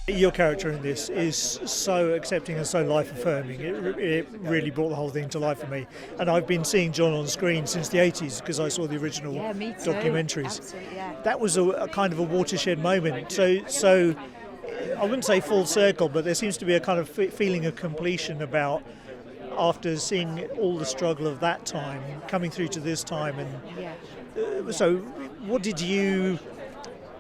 Your character in this is so accepting and so life-affirming. It really brought the whole thing to life for me. And I've been seeing John on screen since the 80s because I saw the original documentaries. Absolutely, yeah. That was a kind of a watershed moment. So I wouldn't say full circle, but there seems to be a kind of feeling of completion about after seeing all the struggle of that time coming through to this time. And so what did you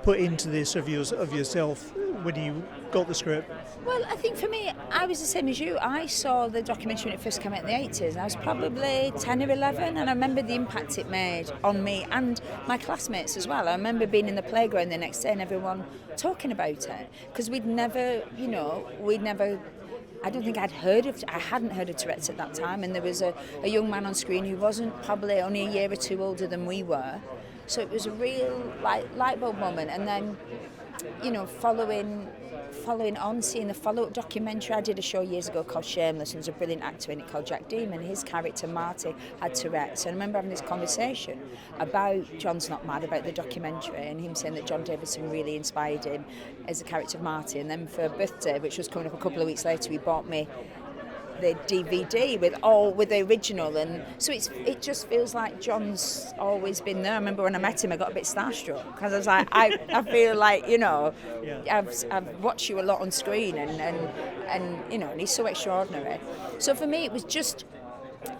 put into this of yourself when you got the script? Well, I think for me, I was the same as you. I saw the documentary when it first came out in the 80s. I was probably 10 or 11, and I remember the impact it made on me and my classmates as well. I remember being in the playground the next day and everyone talking about it, because I don't think I hadn't heard of Tourette's at that time, and there was a young man on screen who wasn't probably only a year or two older than we were. So it was a real light bulb moment. And then, following on, seeing the follow-up documentary. I did a show years ago called Shameless, and there's a brilliant actor in it called Jack Demon. His character, Marty, had Tourette. So I remember having this conversation about John's Not Mad, about the documentary, and him saying that John Davidson really inspired him as the character of Marty. And then for a birthday, which was coming up a couple of weeks later, he bought me the DVD with the original, and so it just feels like John's always been there. I remember when I met him, I got a bit starstruck because I was like, I feel like I've watched you a lot on screen, and he's so extraordinary. So for me, it was just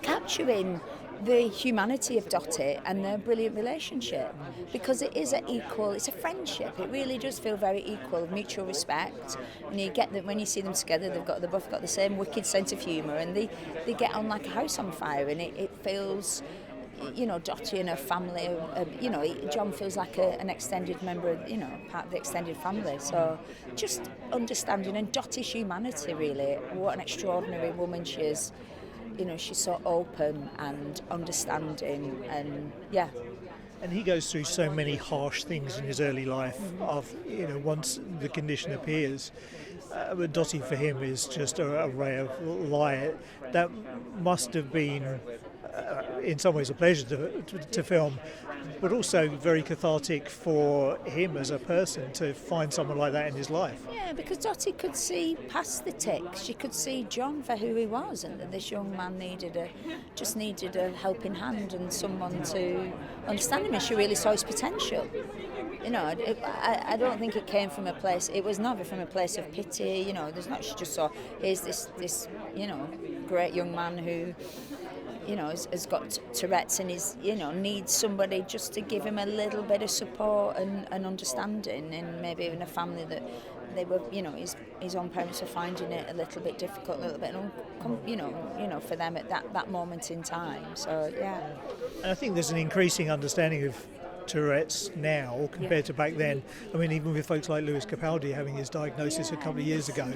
capturing the humanity of Dottie and their brilliant relationship, because it is it's a friendship. It really does feel very equal, of mutual respect, and you get that when you see them together, they've both got the same wicked sense of humour, and they get on like a house on fire, and it feels, Dottie and her family, John feels like an extended member, part of the extended family. So just understanding, and Dottie's humanity, really, what an extraordinary woman she is. She's so open and understanding, and yeah. And he goes through so many harsh things in his early life. Once the condition appears, but Dottie for him is just a ray of light. That must have been, in some ways, a pleasure to film, but also very cathartic for him as a person to find someone like that in his life. Yeah, because Dottie could see past the tics. She could see John for who he was, and that this young man needed a helping hand and someone to understand him, and she really saw his potential. I don't think it came from a place. It was never from a place of pity. There's not. She just saw, here's this great young man who, has got Tourette's, and is, needs somebody just to give him a little bit of support and understanding, and maybe in a family that they were, his own parents are finding it a little bit difficult, a little bit, for them at that moment in time. So yeah. And I think there's an increasing understanding of Tourette's now compared to back then. I mean, even with folks like Lewis Capaldi having his diagnosis a couple of years ago.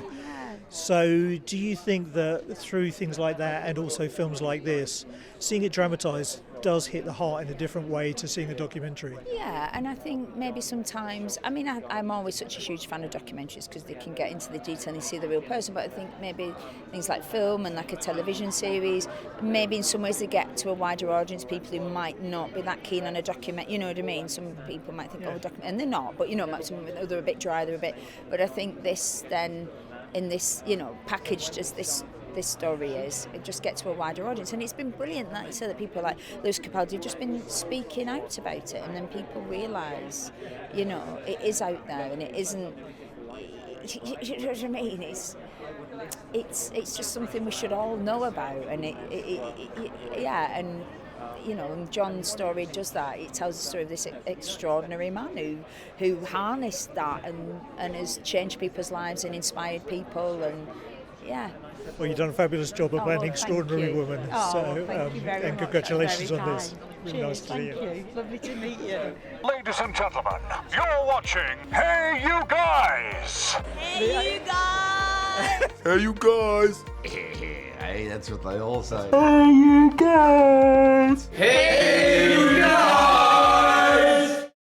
So do you think that through things like that, and also films like this, seeing it dramatised does hit the heart in a different way to seeing a documentary? Yeah, and I think maybe sometimes, I'm always such a huge fan of documentaries because they can get into the detail and you see the real person, but I think maybe things like film and like a television series, maybe in some ways they get to a wider audience, people who might not be that keen on a document, you know what I mean? Some people might think, and they're not, but they're a bit dry, but I think this then, in this, packaged as this story is, it just gets to a wider audience, and it's been brilliant that you said that people like Lewis Capaldi have just been speaking out about it, and then people realise, it is out there, and it isn't. You know what I mean? It's just something we should all know about, and and John's story does that. It tells the story of this extraordinary man who harnessed that and has changed people's lives and inspired people, and yeah. Well, you've done a fabulous job of playing an extraordinary woman. Thank you very and much. congratulations on this. Really nice to Thank see you. you. Lovely to meet you. Ladies and gentlemen, you're watching Hey You Guys! Hey, you guys! Hey, you guys! Hey, that's what they all say. Hey, you guys! Hey, you guys!